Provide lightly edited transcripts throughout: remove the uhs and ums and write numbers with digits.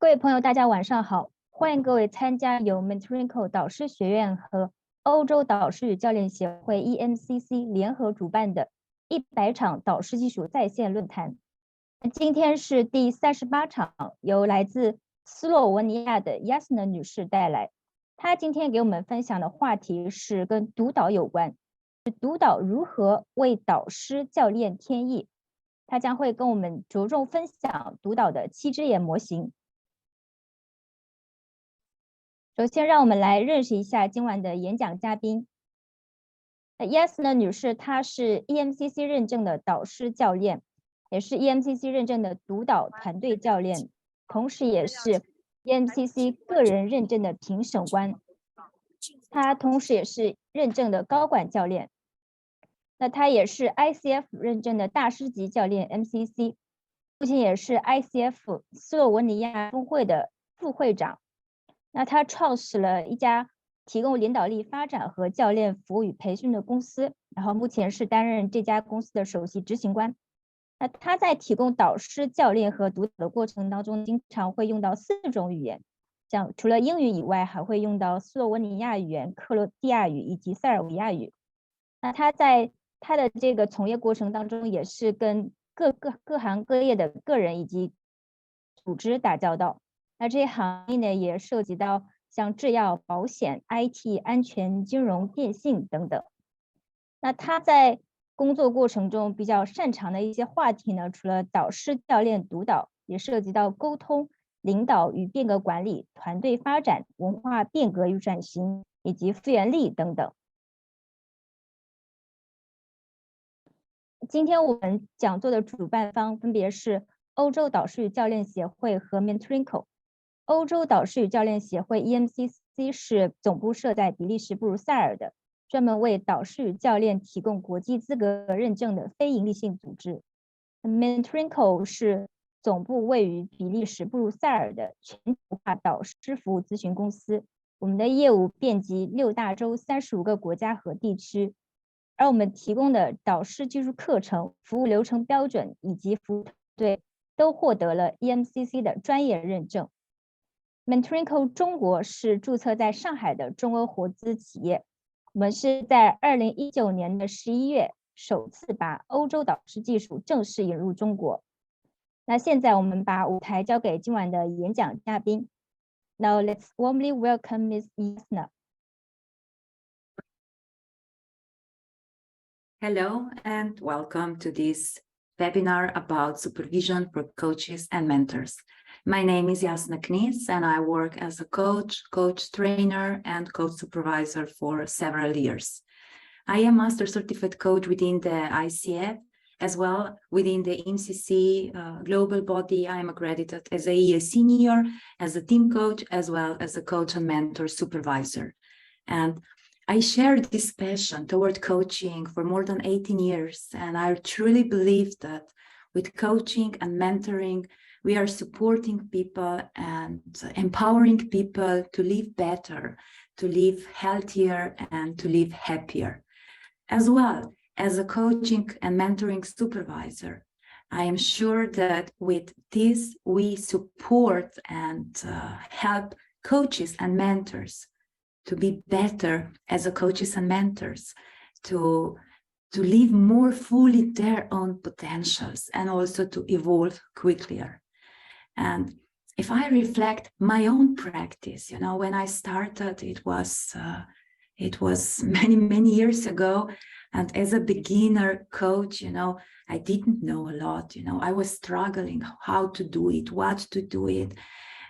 各位朋友，大家晚上好！欢迎各位参加由 Mentoring 导师学院和欧洲导师与教练协会 EMCC 联合主办的100场导师技术在线论坛。今天是第38场，由来自斯洛文尼亚的 Jasna 女士带来。她今天给我们分享的话题是跟督导有关，是督导如何为导师教练添翼。她将会跟我们着重分享督导的7只眼模型。首先，让我们来认识一下今晚的演讲嘉宾。Jasna 女士，她是 EMCC 认证的导师教练，也是 EMCC 认证的督导团队教练，同时也是 EMCC 个人认证的评审官。她同时也是认证的高管教练。那她也是 ICF 认证的大师级教练 MCC， 目前也是 ICF 斯洛文尼亚工会的副会长。那他创始了一家提供领导力发展和教练服务与培训的公司，然后目前是担任这家公司的首席执行官。那他在提供导师、教练和督导的过程当中，经常会用到4种语言，像除了英语以外，还会用到斯洛文尼亚语言、克罗地亚语以及塞尔维亚语。那他在他的这个从业过程当中，也是跟各行各业的个人以及组织打交道。那这些行业呢，也涉及到像制药、保险、IT、安全、金融、电信等等。那他在工作过程中比较擅长的一些话题呢，除了导师、教练、督导，也涉及到沟通、领导与变革管理、团队发展、文化变革与转型，以及复原力等等。今天我们讲座的主办方分别是欧洲导师与教练协会和 Mentoring。欧洲导师与教练协会 EMCC 是总部设在比利时布鲁塞尔的，专门为导师与教练提供国际资格认证的非营利性组织。Mentoring 是总部位于比利时布鲁塞尔的全球化导师服务咨询公司，我们的业务遍及6大洲35个国家和地区，而我们提供的导师技术课程、服务流程标准以及服务团队都获得了 EMCC 的专业认证。Mentoring 中国是注册在上海的中欧合资企业，我们是在2019年的11月首次把欧洲导师技术正式引入中国。那现在我们把舞台交给今晚的演讲嘉宾。Now let's warmly welcome Ms. Jasna. Hello and welcome to this webinar about supervision for coaches and mentors. My name is Jasna Knez and I work as a coach, coach trainer and coach supervisor for several years. I am master certified coach within the ICF as well within the MCC global body. I am accredited as a year senior, as a team coach, as well as a coach and mentor supervisor. And I shared this passion toward coaching for more than 18 years, and I truly believe that with coaching and mentoring, we are supporting people and empowering people to live better, to live healthier, and to live happier. As well as a coaching and mentoring supervisor, I am sure that with this, we support and help coaches and mentors to be better as a coaches and mentors, to live more fully their own potentials and also to evolve quicker. And if I reflect my own practice, when I started, it was many years ago. And as a beginner coach, I didn't know a lot, I was struggling how to do it, what to do it.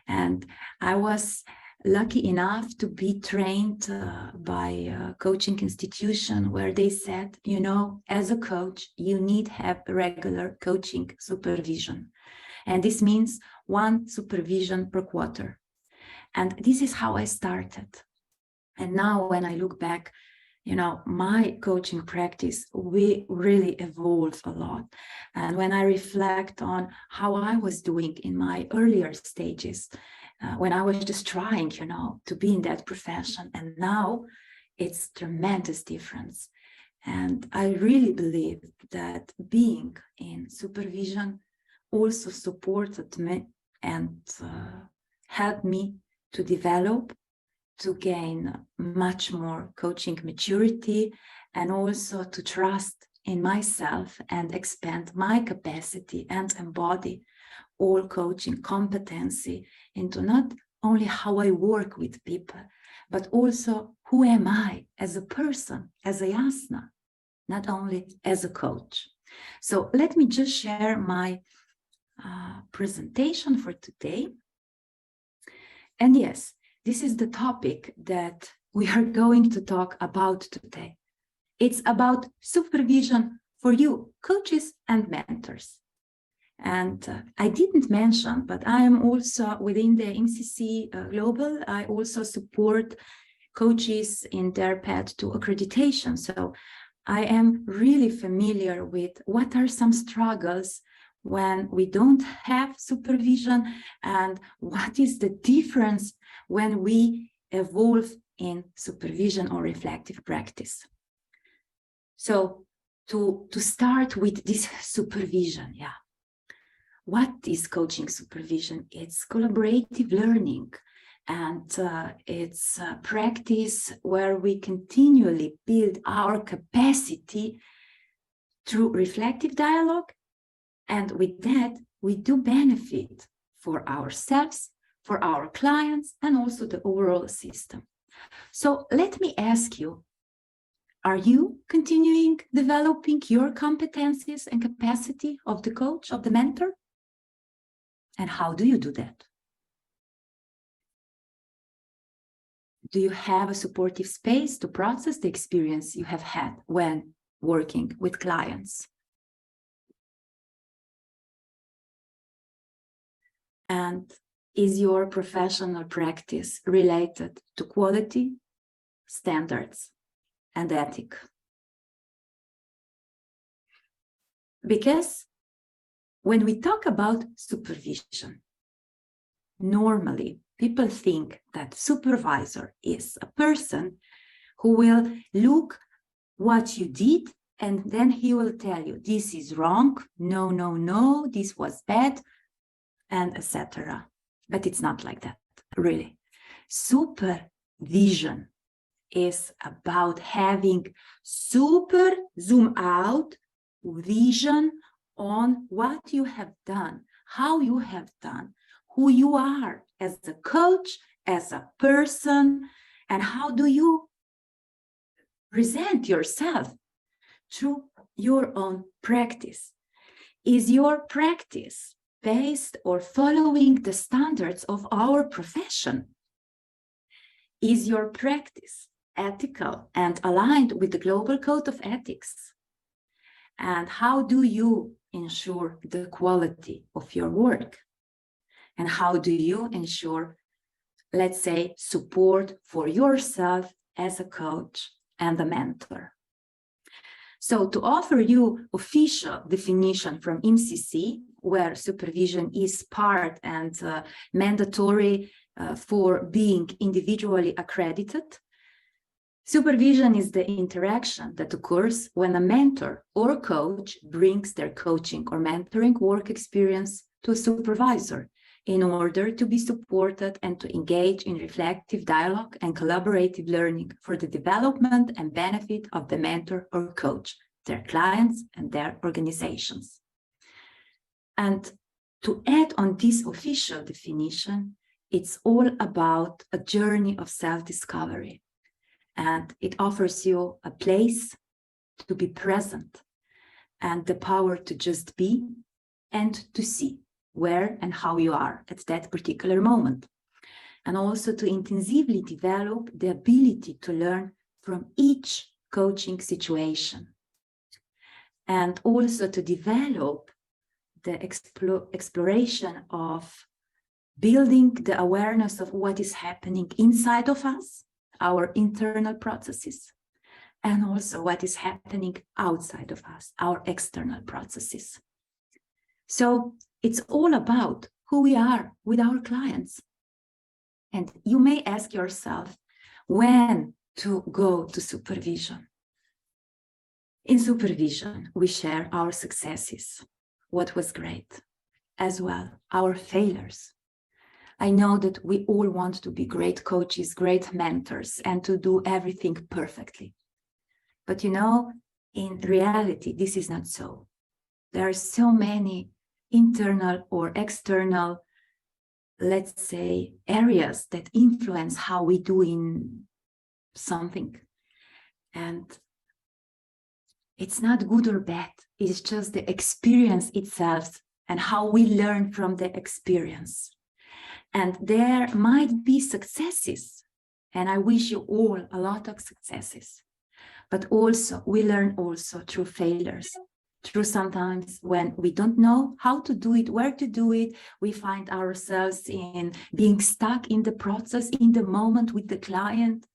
And I was lucky enough to be trained by a coaching institution where they said, as a coach, you need to have regular coaching supervision. And this means 1 supervision per quarter. And this is how I started. And now when I look back, my coaching practice, we really evolved a lot. And when I reflect on how I was doing in my earlier stages, when I was just trying, to be in that profession, and now it's tremendous difference. And I really believe that being in supervision also supported me and helped me to develop, to gain much more coaching maturity, and also to trust in myself and expand my capacity and embody all coaching competency into not only how I work with people, but also who am I as a person, as a Jasna, not only as a coach. So let me just share my presentation for today. And yes, this is the topic that we are going to talk about today. It's about supervision for you, coaches and mentors. And I didn't mention, but I am also within the MCC Global, I also support coaches in their path to accreditation. So I am really familiar with what are some struggles when we don't have supervision, and what is the difference when we evolve in supervision or reflective practice. So to start with this supervision, what is coaching supervision? It's collaborative learning, and it's a practice where we continually build our capacity through reflective dialogue. And with that, we do benefit for ourselves, for our clients, and also the overall system. So let me ask you, are you continuing developing your competencies and capacity of the coach, of the mentor? And how do you do that? Do you have a supportive space to process the experience you have had when working with clients? And is your professional practice related to quality, standards, and ethic? Because when we talk about supervision, normally people think that supervisor is a person who will look what you did and then he will tell you this is wrong, no, this was bad, and etc. But it's not like that, really. Supervision is about having super zoom out vision on what you have done, how you have done, who you are as a coach, as a person, and how do you present yourself through your own practice. Is your practice based or following the standards of our profession? Is your practice ethical and aligned with the Global Code of Ethics? And how do you ensure the quality of your work? And how do you ensure, let's say, support for yourself as a coach and a mentor? So to offer you official definition from MCC, where supervision is part and mandatory for being individually accredited, supervision is the interaction that occurs when a mentor or coach brings their coaching or mentoring work experience to a supervisor in order to be supported and to engage in reflective dialogue and collaborative learning for the development and benefit of the mentor or coach, their clients, and their organizations. And to add on this official definition, it's all about a journey of self-discovery. And it offers you a place to be present and the power to just be and to see where and how you are at that particular moment. And also to intensively develop the ability to learn from each coaching situation. And also to develop the exploration of building the awareness of what is happening inside of us, our internal processes, and also what is happening outside of us, our external processes. So it's all about who we are with our clients. And you may ask yourself when to go to supervision. In supervision, we share our successes, what was great, as well our failures. I know that we all want to be great coaches, great mentors, and to do everything perfectly. But you know, in reality, this is not so. There are so many internal or external, let's say, areas that influence how we do in something. And it's not good or bad. It's just the experience itself and how we learn from the experience. And there might be successes. And I wish you all a lot of successes. But also, we learn also through failures. Through sometimes when we don't know how to do it, where to do it, we find ourselves in being stuck in the process, in the moment with the client,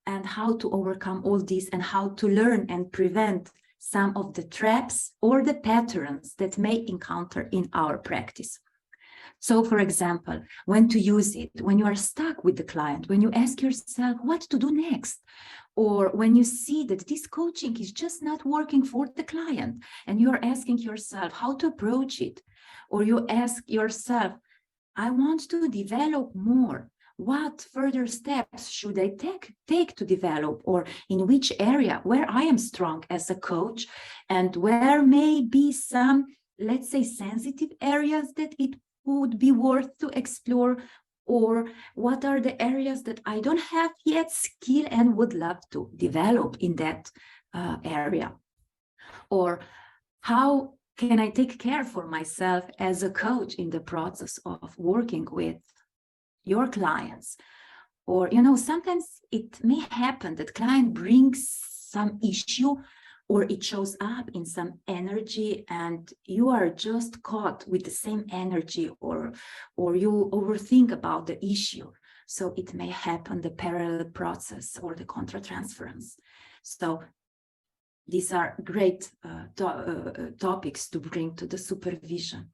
and how to overcome all this and how to learn and prevent some of the traps or the patterns that may encounter in our practice. So, for example, when to use it, when you are stuck with the client, when you ask yourself what to do next, or when you see that this coaching is just not working for the client and you're asking yourself how to approach it, or you ask yourself, I want to develop more. What further steps should I take to develop, or in which area where I am strong as a coach and where may be some, let's say, sensitive areas that it would be worth to explore, or what are the areas that I don't have yet skill and would love to develop in that area, or how can I take care for myself as a coach in the process of working with your clients. Or, you know, sometimes it may happen that client brings some issue or it shows up in some energy and you are just caught with the same energy, or you overthink about the issue. So it may happen the parallel process or the contra-transference. So these are great topics to bring to the supervision.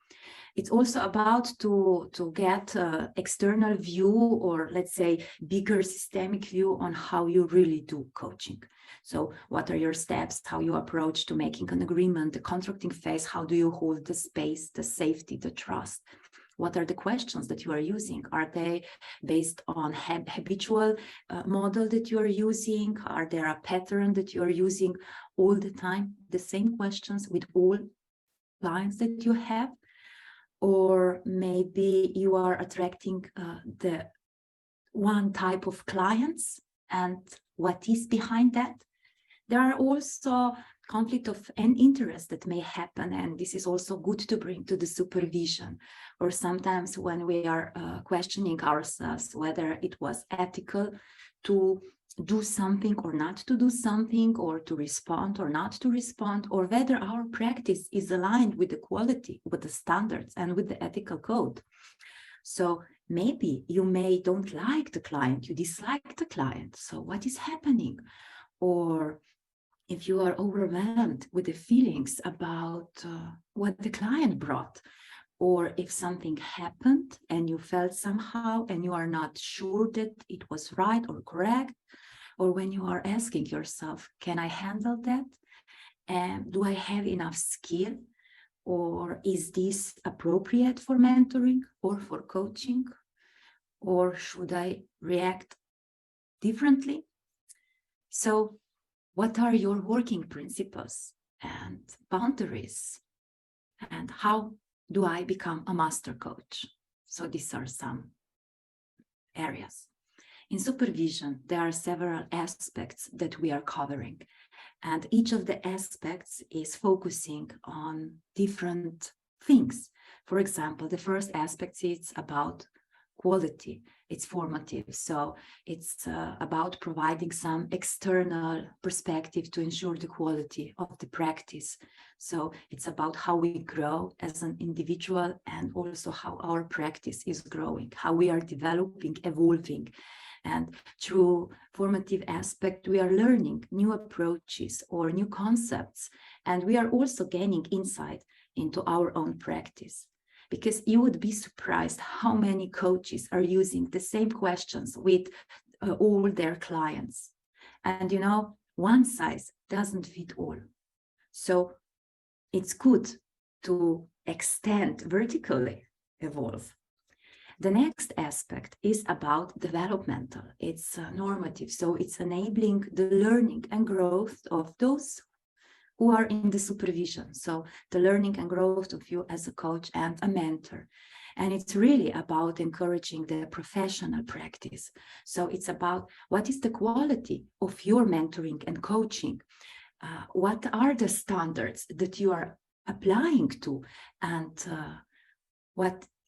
It's also about to get external view, or let's say bigger systemic view on how you really do coaching. So what are your steps, how you approach to making an agreement, the contracting phase, how do you hold the space, the safety, the trust? What are the questions that you are using? Are they based on habitual model that you are using? Are there a pattern that you are using all the time? The same questions with all clients that you have? Or maybe you are attracting the one type of clients, and what is behind that? There are also conflict of interest that may happen, and this is also good to bring to the supervision. Or sometimes when we are questioning ourselves whether it was ethical to do something or not to do something, or to respond or not to respond, or whether our practice is aligned with the quality, with the standards and with the ethical code. So maybe you may don't like the client, you dislike the client. So what is happening? Or if you are overwhelmed with the feelings about what the client brought, or if something happened and you felt somehow and you are not sure that it was right or correct, or when you are asking yourself, can I handle that? And do I have enough skill? Or is this appropriate for mentoring or for coaching? Or should I react differently? So what are your working principles and boundaries? And how do I become a master coach? So these are some areas. In supervision, there are several aspects that we are covering, and each of the aspects is focusing on different things. For example, the first aspect is about quality. It's formative. So it's about providing some external perspective to ensure the quality of the practice. So it's about how we grow as an individual, and also how our practice is growing, how we are developing, evolving. And through formative aspect, we are learning new approaches or new concepts. And we are also gaining insight into our own practice. Because you would be surprised how many coaches are using the same questions with all their clients. And you know, one size doesn't fit all. So it's good to extend, vertically evolve. The next aspect is about developmental. It's normative, so it's enabling the learning and growth of those who are in the supervision. So the learning and growth of you as a coach and a mentor. And it's really about encouraging the professional practice. So it's about what is the quality of your mentoring and coaching? What are the standards that you are applying to? And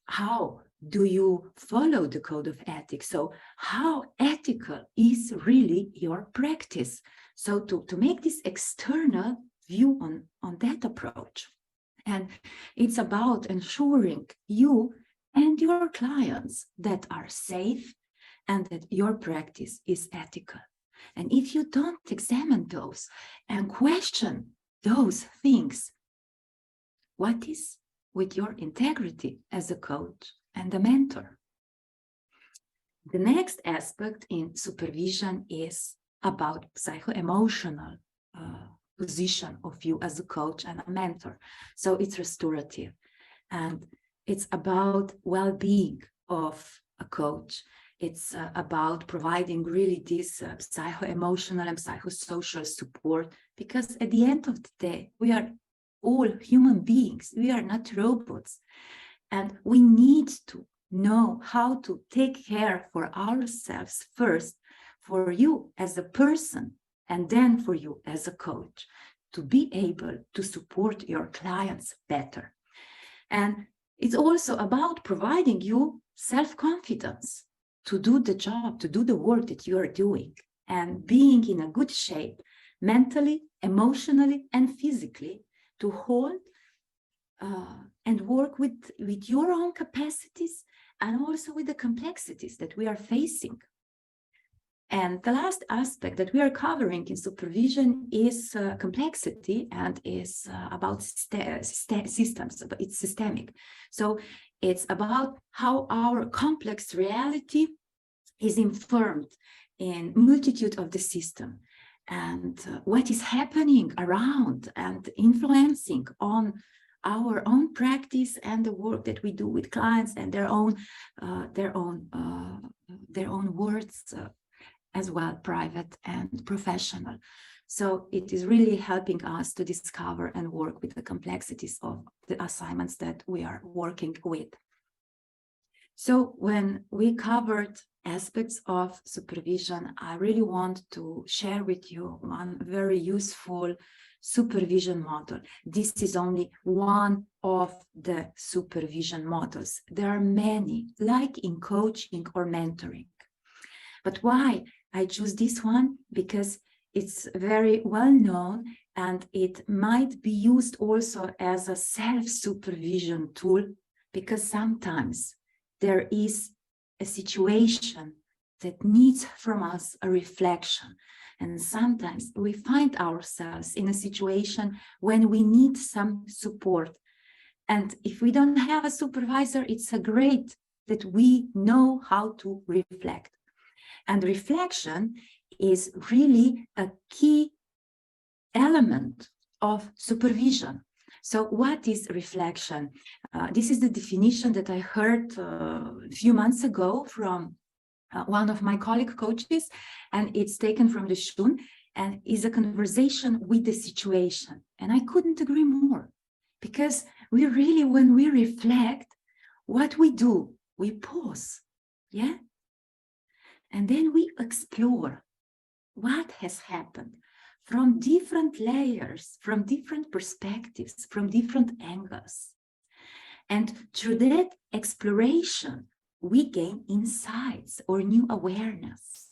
how do you follow the code of ethics? So how ethical is really your practice? So to make this external view on that approach. And it's about ensuring you and your clients that are safe and that your practice is ethical. And if you don't examine those and question those things, what is with your integrity as a coach and a mentor? The next aspect in supervision is about psycho-emotional position of you as a coach and a mentor. So it's restorative, and it's about well-being of a coach. It's about providing really this psycho-emotional and psychosocial support, because at the end of the day, we are all human beings. We are not robots, and we need to know how to take care for ourselves first, for you as a person, and then for you as a coach, to be able to support your clients better. And it's also about providing you self-confidence to do the job, to do the work that you are doing, and being in a good shape mentally, emotionally, and physically to hold and work with your own capacities and also with the complexities that we are facing. And the last aspect that we are covering in supervision is complexity, and is about systems, but it's systemic. So it's about how our complex reality is informed in multitude of the system, and what is happening around and influencing on our own practice and the work that we do with clients and their own words as well, private and professional. So it is really helping us to discover and work with the complexities of the assignments that we are working with. So when we covered aspects of supervision, I really want to share with you one very useful supervision model. This is only one of the supervision models. There are many, like in coaching or mentoring. But why I choose this one? Because it's very well known, and it might be used also as a self-supervision tool, because sometimes there is a situation that needs from us a reflection. And sometimes we find ourselves in a situation when we need some support. And if we don't have a supervisor, it's a great that we know how to reflect. And reflection is really a key element of supervision. So what is reflection? This is the definition that I heard a few months ago from one of my colleague coaches, and it's taken from the Shun, and is a conversation with the situation. And I couldn't agree more, because we really, when we reflect, what we do, we pause, yeah? And then we explore what has happened from different layers, from different perspectives, from different angles. And through that exploration, we gain insights or new awareness.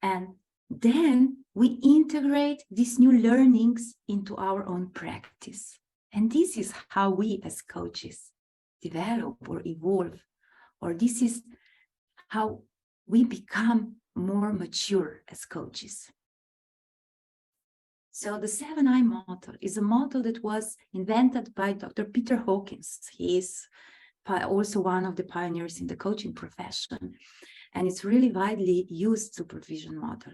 And then we integrate these new learnings into our own practice. And this is how we as coaches develop or evolve, or this is how we become more mature as coaches. So the 7I model is a model that was invented by Dr. Peter Hawkins. He is also one of the pioneers in the coaching profession, and it's really widely used supervision model.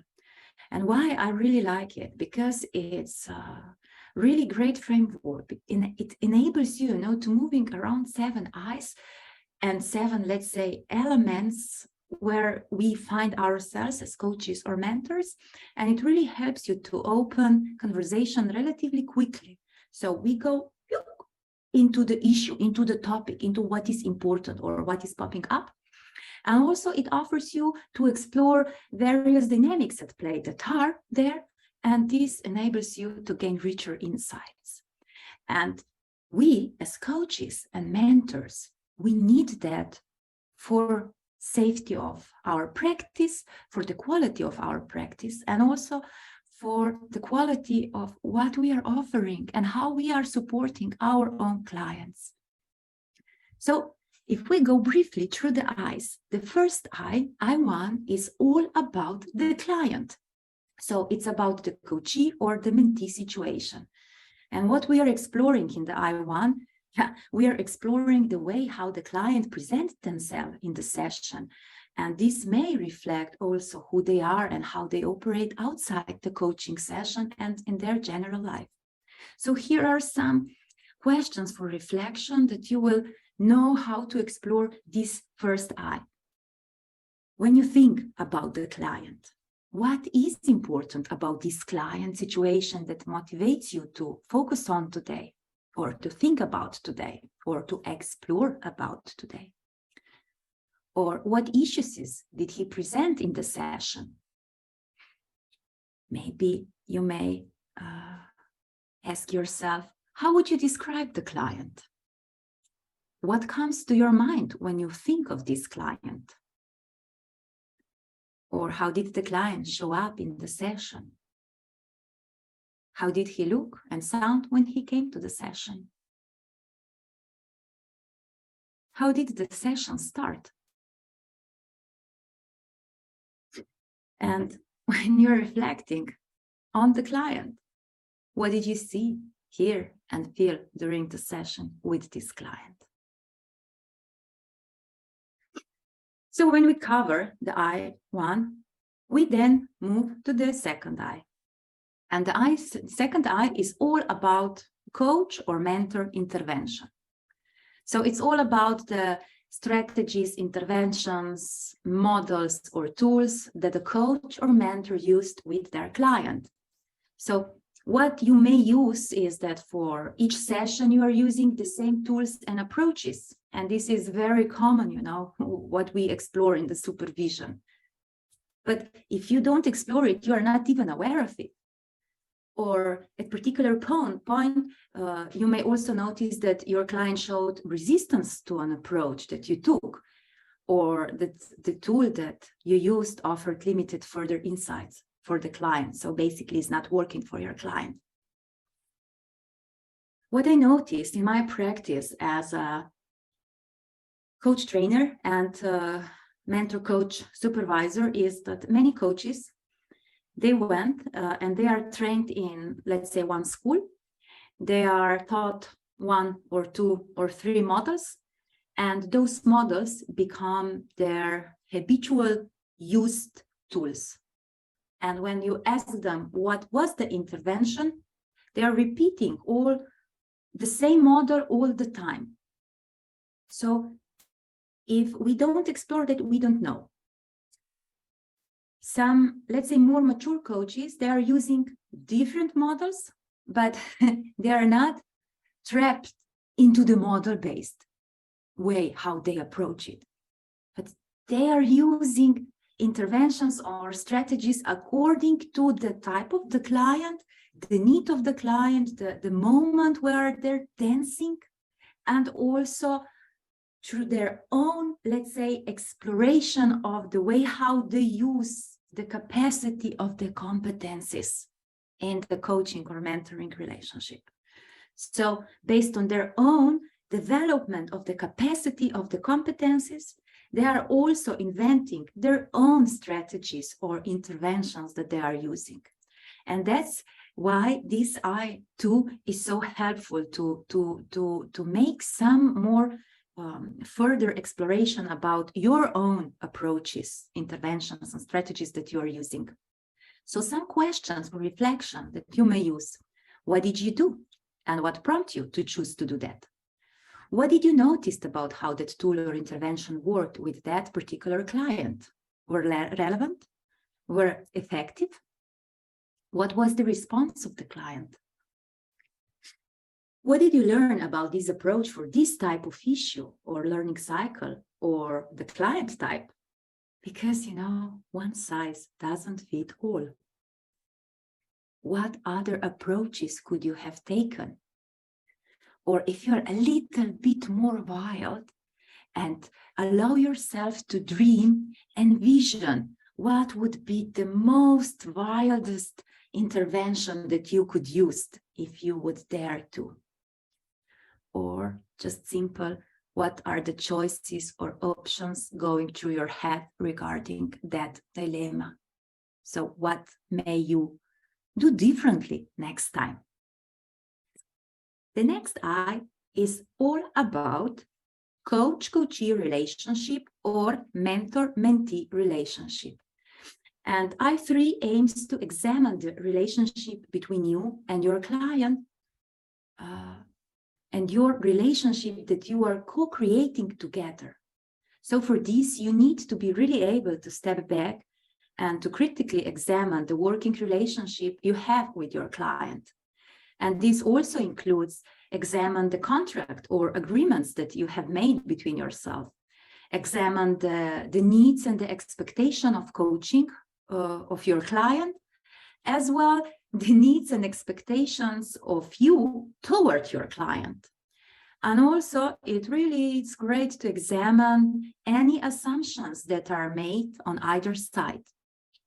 And why I really like it? Because it's a really great framework. It enables you, to moving around 7 I's and 7, let's say, elements where we find ourselves as coaches or mentors. And it really helps you to open conversation relatively quickly. So we go into the issue, into the topic, into what is important or what is popping up. And also it offers you to explore various dynamics at play that are there. And this enables you to gain richer insights. And we as coaches and mentors, we need that for safety of our practice, for the quality of our practice, and also for the quality of what we are offering and how we are supporting our own clients. So if we go briefly through the I's, the first I1, is all about the client. So it's about the coachee or the mentee situation. And what we are exploring in the I1, we are exploring the way how the client presents themselves in the session. And this may reflect also who they are and how they operate outside the coaching session and in their general life. So here are some questions for reflection that you will know how to explore this first I. When you think about the client, what is important about this client situation that motivates you to focus on today, or to think about today, or to explore about today? Or what issues did he present in the session? Maybe you may ask yourself, how would you describe the client? What comes to your mind when you think of this client? Or how did the client show up in the session? How did he look and sound when he came to the session? How did the session start? And when you're reflecting on the client, what did you see, hear, and feel during the session with this client? So when we cover the I1, we then move to the second I. And the second I is all about coach or mentor intervention. So it's all about the strategies, interventions, models, or tools that a coach or mentor used with their client. So what you may use is that for each session, you are using the same tools and approaches. And this is very common, you know, what we explore in the supervision. But if you don't explore it, you are not even aware of it. Or at particular point, you may also notice that your client showed resistance to an approach that you took, or that the tool that you used offered limited further insights for the client. So basically it's not working for your client. What I noticed in my practice as a coach trainer and mentor coach supervisor is that many coaches, they went and they are trained in, let's say, one school. They are taught 1 or 2 or 3 models, and those models become their habitual used tools. And when you ask them what was the intervention, they are repeating all the same model all the time. So if we don't explore that, we don't know. Some, let's say, more mature coaches, they are using different models, but they are not trapped into the model-based way how they approach it. But they are using interventions or strategies according to the type of the client, the need of the client, the moment where they're dancing, and also through their own, let's say, exploration of the way how they use the capacity of the competencies in the coaching or mentoring relationship. So based on their own development of the capacity of the competencies, they are also inventing their own strategies or interventions that they are using. And that's why this I2 is so helpful to make some more further exploration about your own approaches, interventions, and strategies that you are using. So some questions for reflection that you may use. What did you do? And what prompted you to choose to do that? What did you notice about how that tool or intervention worked with that particular client? Were relevant? Were effective? What was the response of the client? What did you learn about this approach for this type of issue or learning cycle or the client type? Because, one size doesn't fit all. What other approaches could you have taken? Or if you're a little bit more wild and allow yourself to dream and vision what would be the most wildest intervention that you could use if you would dare to. Or just simple, what are the choices or options going through your head regarding that dilemma? So what may you do differently next time? The next I is all about coach-coachee relationship or mentor-mentee relationship. And I3 aims to examine the relationship between you and your client and your relationship that you are co-creating together. So for this, you need to be really able to step back and to critically examine the working relationship you have with your client. And this also includes examine the contract or agreements that you have made between yourself. Examine the needs and the expectation of coaching of your client, as well the needs and expectations of you toward your client. And also, it's great to examine any assumptions that are made on either side.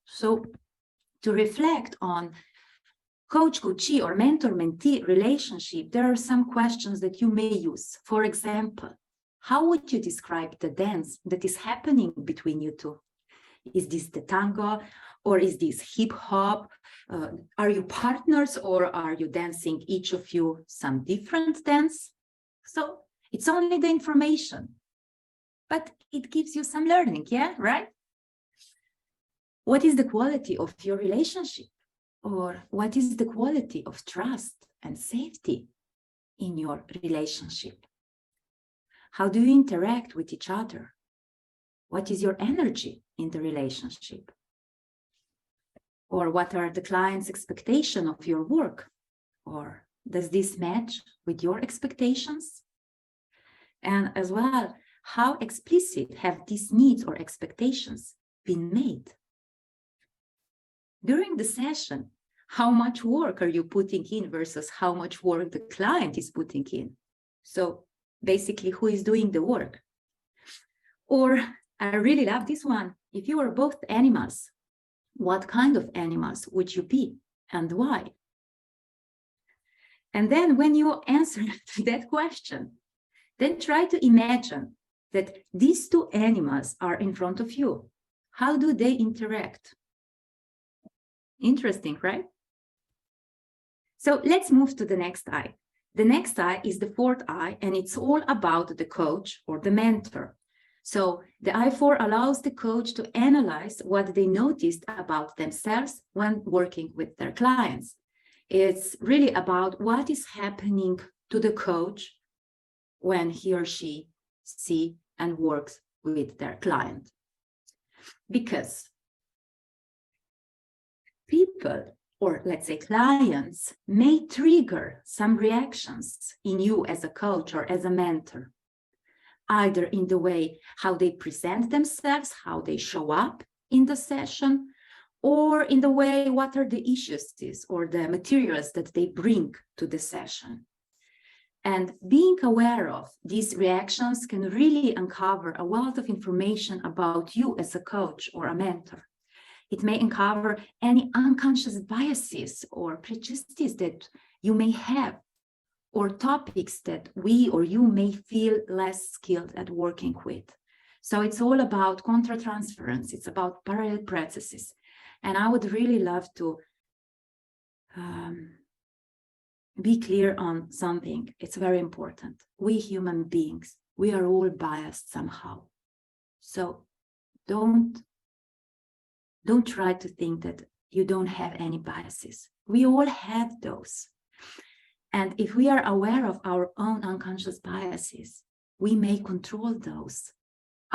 So to reflect on coach-coachee or mentor-mentee relationship, there are some questions that you may use. For example, how would you describe the dance that is happening between you two? Is this the tango or is this hip hop? Are you partners or are you dancing each of you some different dance? So it's only the information, but it gives you some learning, yeah, right? What is the quality of your relationship? Or what is the quality of trust and safety in your relationship? How do you interact with each other? What is your energy in the relationship? Or what are the client's expectations of your work? Or does this match with your expectations? And as well, how explicit have these needs or expectations been made? During the session, how much work are you putting in versus how much work the client is putting in? So basically, who is doing the work? Or I really love this one. If you were both animals, what kind of animals would you be and why? And then when you answer to that question, then try to imagine that these two animals are in front of you. How do they interact? Interesting, right? So let's move to the next I. The next I is the fourth I, and it's all about the coach or the mentor. So the I4 allows the coach to analyze what they noticed about themselves when working with their clients. It's really about what is happening to the coach when he or she sees and works with their client. Because people, or let's say clients, may trigger some reactions in you as a coach or as a mentor, either in the way how they present themselves, how they show up in the session, or in the way what are the issues or the materials that they bring to the session. And being aware of these reactions can really uncover a wealth of information about you as a coach or a mentor. It may uncover any unconscious biases or prejudices that you may have, or topics that we or you may feel less skilled at working with. So it's all about countertransference. It's about parallel processes. And I would really love to be clear on something. It's very important. We human beings, we are all biased somehow. So don't try to think that you don't have any biases. We all have those. And if we are aware of our own unconscious biases, we may control those.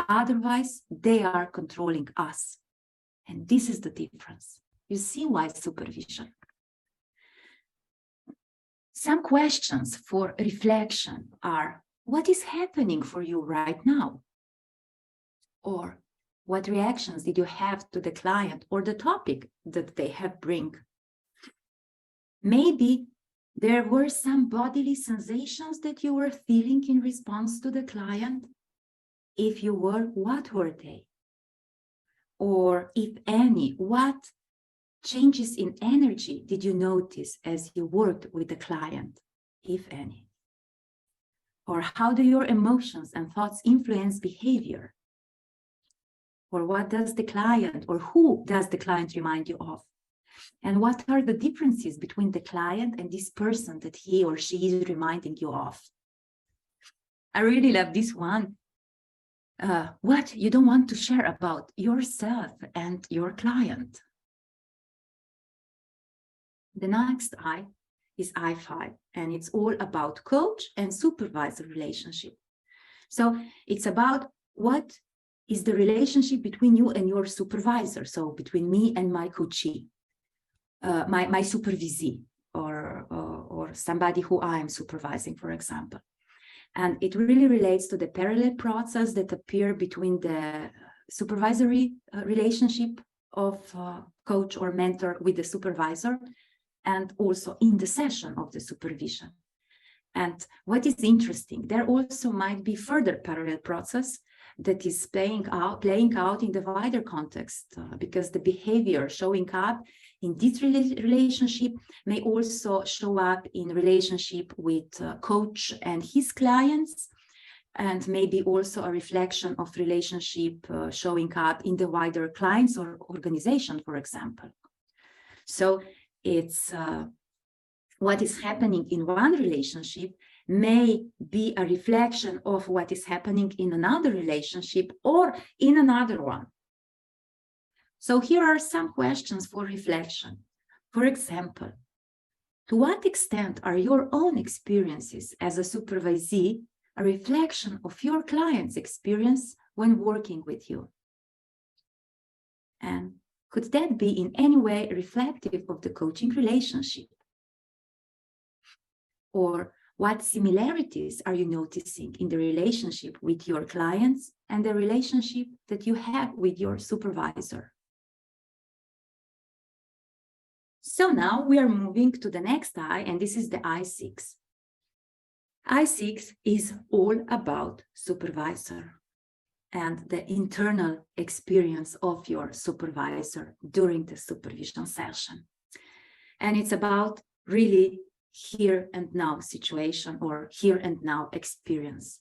Otherwise, they are controlling us. And this is the difference. You see why supervision. Some questions for reflection are, what is happening for you right now? Or what reactions did you have to the client or the topic that they have bring? Maybe there were some bodily sensations that you were feeling in response to the client. If you were, what were they? Or if any, what changes in energy did you notice as you worked with the client, if any? Or how do your emotions and thoughts influence behavior? Or what does the client, or who does the client remind you of? And what are the differences between the client and this person that he or she is reminding you of? I really love this one. What you don't want to share about yourself and your client. The next I is I5, and it's all about coach and supervisor relationship. So it's about what is the relationship between you and your supervisor. So between me and my coachee, my supervisee, or somebody who I am supervising, for example. And it really relates to the parallel process that appear between the supervisory relationship of coach or mentor with the supervisor, and also in the session of the supervision. And what is interesting, there also might be further parallel process that is playing out in the wider context, because the behavior showing up in this relationship may also show up in relationship with coach and his clients, and maybe also a reflection of relationship showing up in the wider clients or organization, for example. So it's what is happening in one relationship may be a reflection of what is happening in another relationship or in another one. So here are some questions for reflection. For example, to what extent are your own experiences as a supervisee a reflection of your client's experience when working with you? And could that be in any way reflective of the coaching relationship? Or what similarities are you noticing in the relationship with your clients and the relationship that you have with your supervisor? So now we are moving to the next I, and this is the I6. I6 is all about supervisor and the internal experience of your supervisor during the supervision session. And it's about really here and now situation or here and now experience.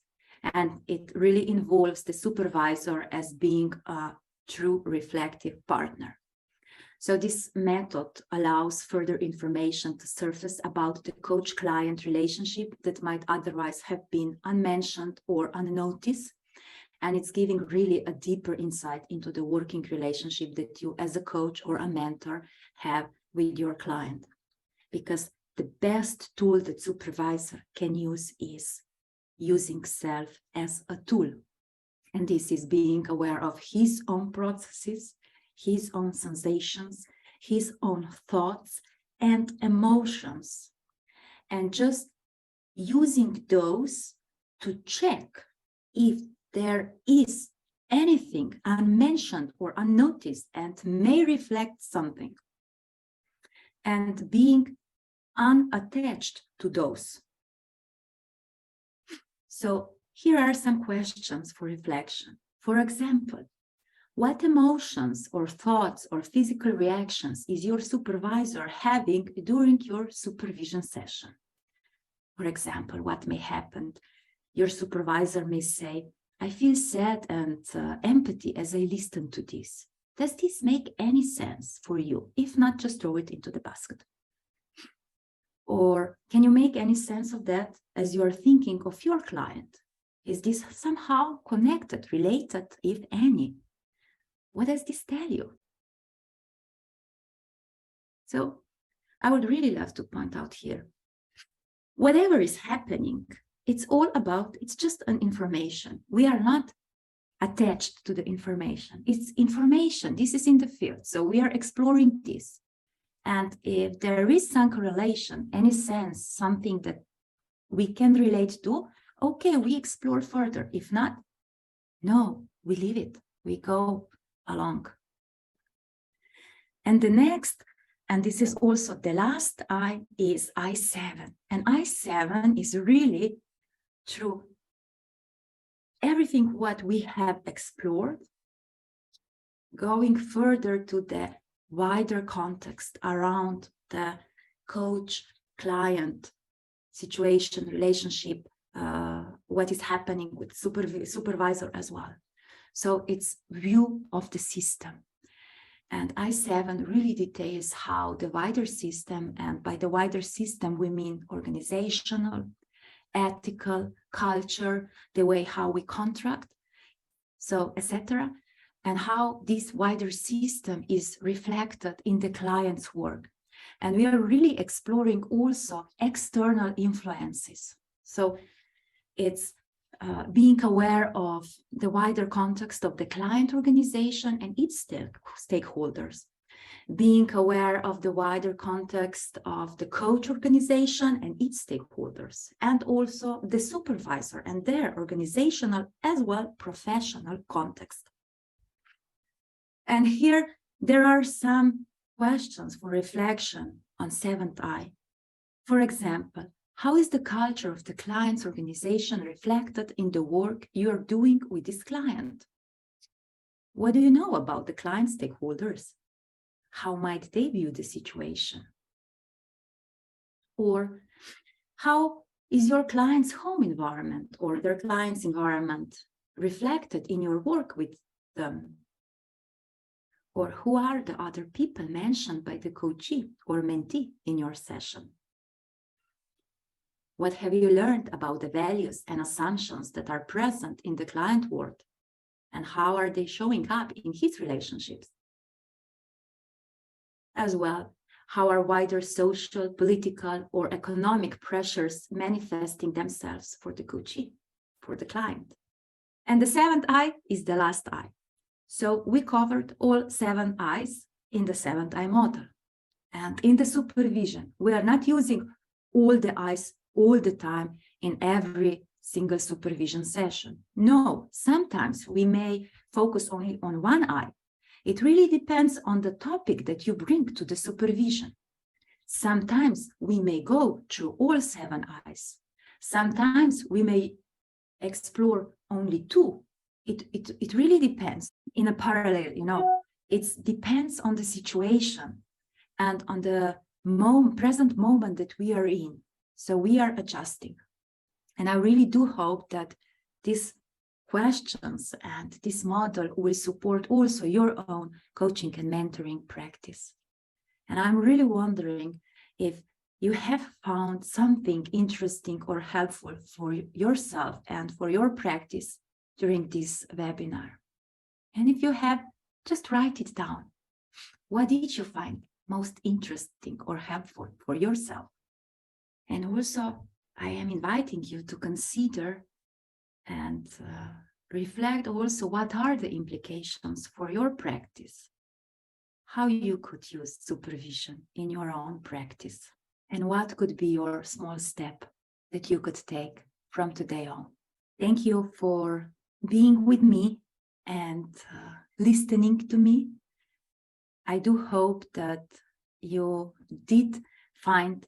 And it really involves the supervisor as being a true reflective partner. So this method allows further information to surface about the coach-client relationship that might otherwise have been unmentioned or unnoticed. And it's giving really a deeper insight into the working relationship that you as a coach or a mentor have with your client. Because the best tool that supervisor can use is using self as a tool. And this is being aware of his own processes, his own sensations, his own thoughts and emotions. And just using those to check if there is anything unmentioned or unnoticed and may reflect something. And being unattached to those. So here are some questions for reflection. For example, what emotions or thoughts or physical reactions is your supervisor having during your supervision session? For example, what may happen? Your supervisor may say, I feel sad and empathy as I listen to this. Does this make any sense for you? If not, just throw it into the basket. Or can you make any sense of that as you are thinking of your client? Is this somehow connected, related, if any? What does this tell you? So I would really love to point out here whatever is happening, it's all about, it's just an information. We are not attached to the information. It's information. This is in the field. So we are exploring this. And if there is some correlation, any sense, something that we can relate to, okay, we explore further. If not, no, we leave it. We go along. And the next, and this is also the last I, is I7. And I7 is really through everything what we have explored, going further to the wider context around the coach-client situation, relationship, what is happening with supervisor as well. So it's view of the system. And I7 really details how the wider system, and by the wider system, we mean organizational, ethical, culture, the way how we contract, so etc., and how this wider system is reflected in the client's work. And we are really exploring also external influences. So it's being aware of the wider context of the client organization and its stakeholders, being aware of the wider context of the coach organization and its stakeholders, and also the supervisor and their organizational as well professional context. And here there are some questions for reflection on 7th I. For example, how is the culture of the client's organization reflected in the work you are doing with this client? What do you know about the client stakeholders? How might they view the situation? Or how is your client's home environment or their client's environment reflected in your work with them? Or who are the other people mentioned by the coachee or mentee in your session? What have you learned about the values and assumptions that are present in the client world? And how are they showing up in his relationships? As well, how are wider social, political, or economic pressures manifesting themselves for the coachee, for the client? And the 7th I is the last I. So we covered all 7 I's in the 7th I model. And in the supervision, we are not using all the I's all the time in every single supervision session. No, sometimes we may focus only on one I. It really depends on the topic that you bring to the supervision. Sometimes we may go through all 7 I's. Sometimes we may explore only 2. It really depends. In a parallel, you know, it depends on the situation and on the present moment that we are in. So we are adjusting. And I really do hope that these questions and this model will support also your own coaching and mentoring practice. And I'm really wondering if you have found something interesting or helpful for yourself and for your practice during this webinar. And if you have, just write it down. What did you find most interesting or helpful for yourself? And also, I am inviting you to consider and reflect also what are the implications for your practice, how you could use supervision in your own practice, and what could be your small step that you could take from today on. Thank you for being with me and listening to me. I do hope that you did find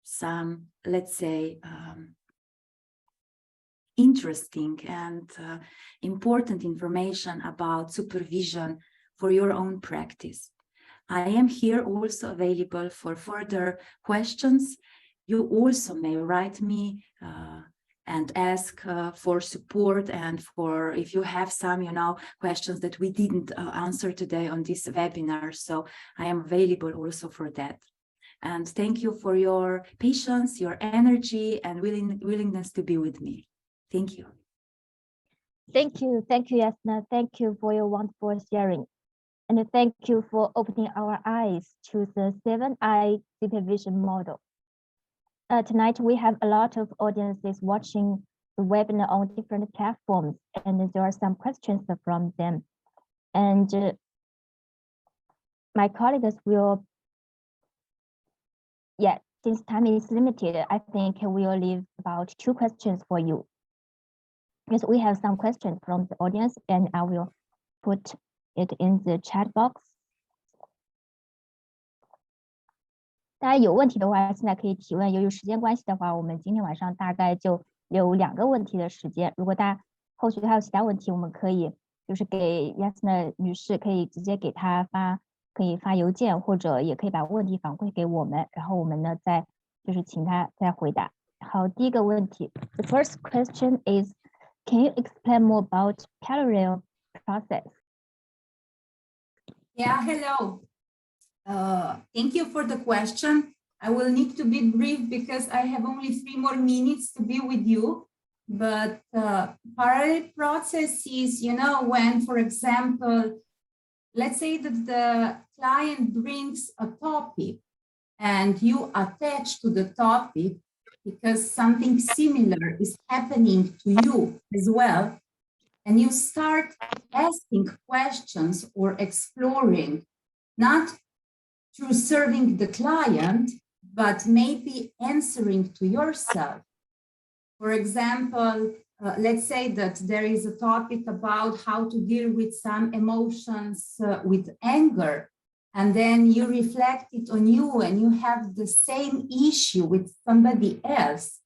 some, let's say, interesting and important information about supervision for your own practice. I am here also available for further questions. You also may write me and ask for support, and for if you have some, questions that we didn't answer today on this webinar. So I am available also for that. And thank you for your patience, your energy, and willingness to be with me. Thank you. Thank you, Jasna. Thank you for your wonderful sharing. And thank you for opening our eyes to the 7I supervision model. tonight we have a lot of audiences watching the webinar on different platforms, and there are some questions from them. And my colleagues will, since time is limited, I think we'll leave about 2 questions for you. Because we have some questions from the audience, and I will put it in the chat box. 大家有问题的话，现在可以提问。由于时间关系的话，我们今天晚上大概就留2个问题的时间。如果大家后续还有其他问题，我们可以就是给 Jasna 女士可以直接给她可以发邮件，或者也可以把问题反馈给我们，然后我们呢再就是请她再回答。好，第一个问题 ，The first question is, can you explain more about parallel process? Yeah, hello. Thank you for the question. I will need to be brief because I have only 3 more minutes to be with you. But parallel process is, when, for example, let's say that the client brings a topic and you attach to the topic because something similar is happening to you as well. And you start asking questions or exploring, not through serving the client, but maybe answering to yourself. For example, let's say that there is a topic about how to deal with some emotions with anger, and then you reflect it on you and you have the same issue with somebody else.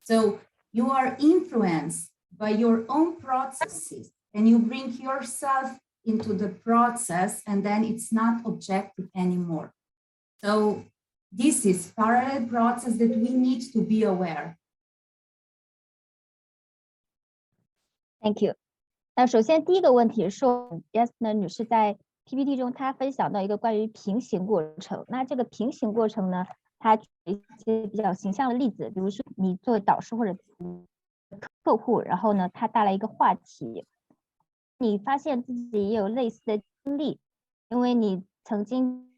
So you are influenced by your own processes and you bring yourself into the process, and then it's not objective anymore. So this is parallel process that we need to be aware. Thank you. 那首先第一个问题是 Jasna 女士在 PPT 中她分享到一个关于平行过程。那这个平行过程呢，她举一些比较形象的例子，比如说你作为导师或者客户，然后呢，他带来一个话题，你发现自己也有类似的经历，因为你曾经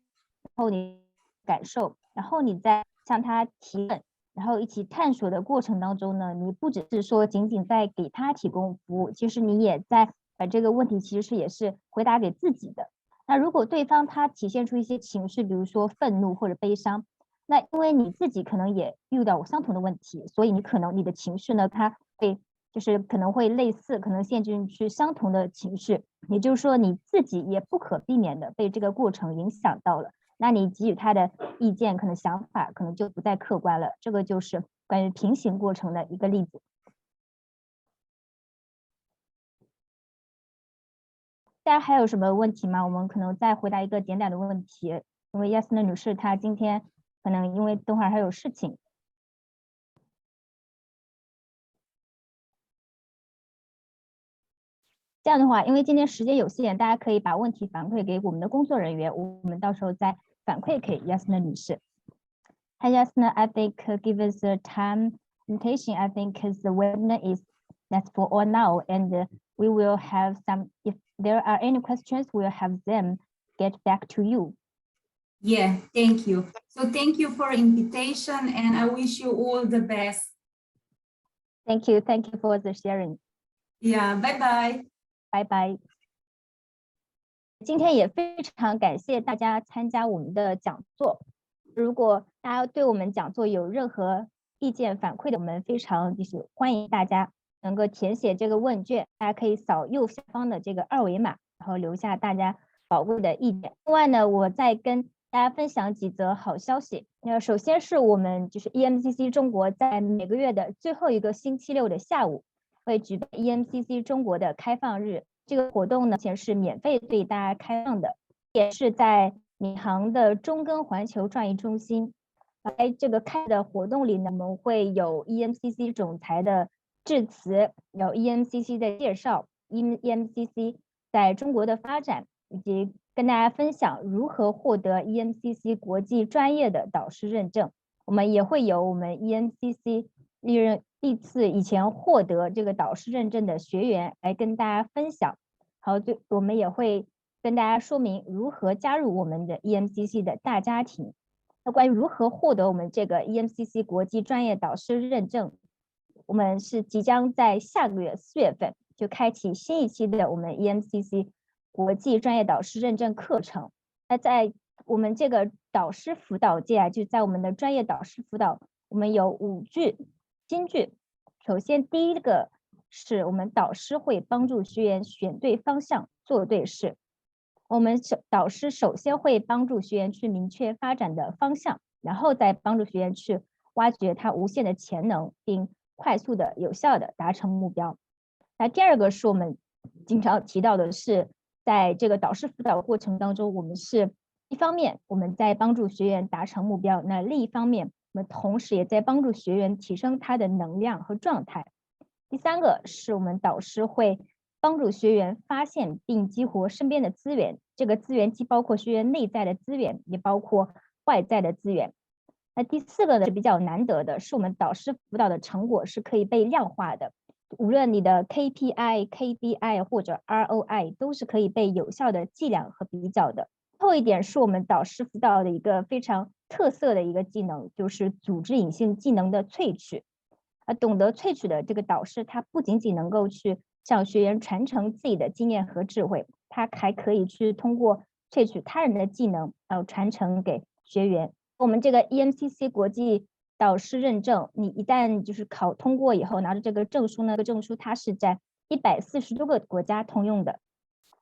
后你感受，然后你在向他提问，然后一起探索的过程当中呢，你不只是说仅仅在给他提供服务，其实你也在把这个问题其实也是回答给自己的。那如果对方他体现出一些情绪，比如说愤怒或者悲伤，那因为你自己可能也遇到相同的问题，所以你可能你的情绪呢，它会就是可能会类似，可能陷进去相同的情绪，也就是说你自己也不可避免的被这个过程影响到了。那你给予他的意见，可能想法可能就不再客观了。这个就是关于平行过程的一个例子。大家还有什么问题吗？我们可能再回答一个简短的问题，因为 Jasna 女士她今天可能因为等会儿还有事情。这样的话，因为今天时间有限，大家可以把问题反馈给我们的工作人员，我们到时候再反馈给 Jasna 女士。Hi Jasna, I think given the time limitation, I think the webinar is that's for all now, and we will have some. If there are any questions, we'll have them get back to you. Yeah, thank you. So thank you for invitation, and I wish you all the best. Thank you for the sharing. Yeah, bye bye. 拜拜。今天也非常感谢大家参加我们的讲座。如果大家对我们讲座有任何意见反馈的，我们非常就是欢迎大家能够填写这个问卷，大家可以扫右下方的这个2维码，然后留下大家宝贵的意见。另外呢，我再跟大家分享几则好消息。首先是我们就是 EMCC 中国在每个月的最后一个星期六的下午会举办 EMCC 中国的开放日。这个活动呢，是免费对大家开放的，也是在闵行的中根环球创意中心。在这个开的活动里呢，我们会有 EMCC 总裁的致辞，有 EMCC 的介绍， EMCC 在中国的发展，以及跟大家分享如何获得 EMCC 国际专业的导师认证。我们也会有我们 EMCC 历次以前获得这个导师认证的学员来跟大家分享。好，我们也会跟大家说明如何加入我们的 EMCC 的大家庭。那关于如何获得我们这个 EMCC 国际专业导师认证，我们是即将在下个月4月份就开启新一期的我们 EMCC 国际专业导师认证课程。那在我们这个导师辅导界啊，就在我们的专业导师辅导，我们有5句金句。首先第一个是我们导师会帮助学员选对方向，做对事。我们导师首先会帮助学员去明确发展的方向，然后再帮助学员去挖掘他无限的潜能，并快速的、有效的达成目标。那第二个是我们经常提到的是，在这个导师辅导过程当中，我们是一方面我们在帮助学员达成目标，那另一方面我们同时也在帮助学员提升他的能量和状态。第三个是我们导师会帮助学员发现并激活身边的资源，这个资源既包括学员内在的资源，也包括外在的资源。那第四个呢是比较难得的，是我们导师辅导的成果是可以被量化的，无论你的 KPI、KBI 或者 ROI 都是可以被有效的计量和比较的。最后一点是我们导师辅导的一个非常特色的一个技能，就是组织隐性技能的萃取。懂得萃取的这个导师，他不仅仅能够去向学员传承自己的经验和智慧，他还可以去通过萃取他人的技能，传承给学员。我们这个 EMCC 国际导师认证，你一旦就是考通过以后，拿着这个证书呢，这个证书它是在140多个国家通用的。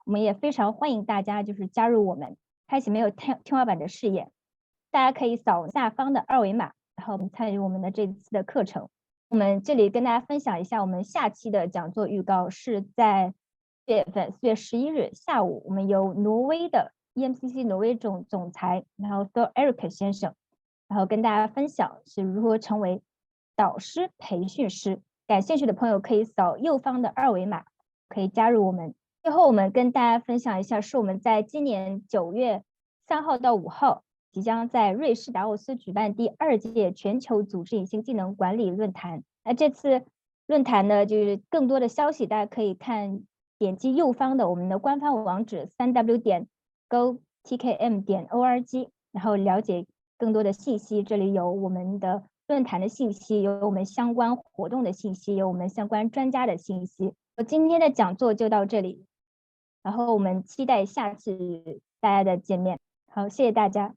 我们也非常欢迎大家就是加入我们，开启没有天花板的视野。大家可以扫下方的2维码，然后参与我们的这次的课程。我们这里跟大家分享一下我们下期的讲座预告，是在4月份4月11日下午，我们由挪威的 EMCC 挪威总裁，然后 Thor Erik 先生，然后跟大家分享是如何成为导师培训师。感兴趣的朋友可以扫右方的2维码，可以加入我们。最后我们跟大家分享一下，是我们在今年9月3号到5号即将在瑞士达沃斯举办第2届全球组织隐性技能管理论坛。那这次论坛呢，就是更多的消息大家可以点击右方的我们的官方网址 3w.GO-TKM.org， 然后了解更多的信息。这里有我们的论坛的信息，有我们相关活动的信息，有我们相关专家的信息。我今天的讲座就到这里，然后我们期待下次大家的见面。好，谢谢大家。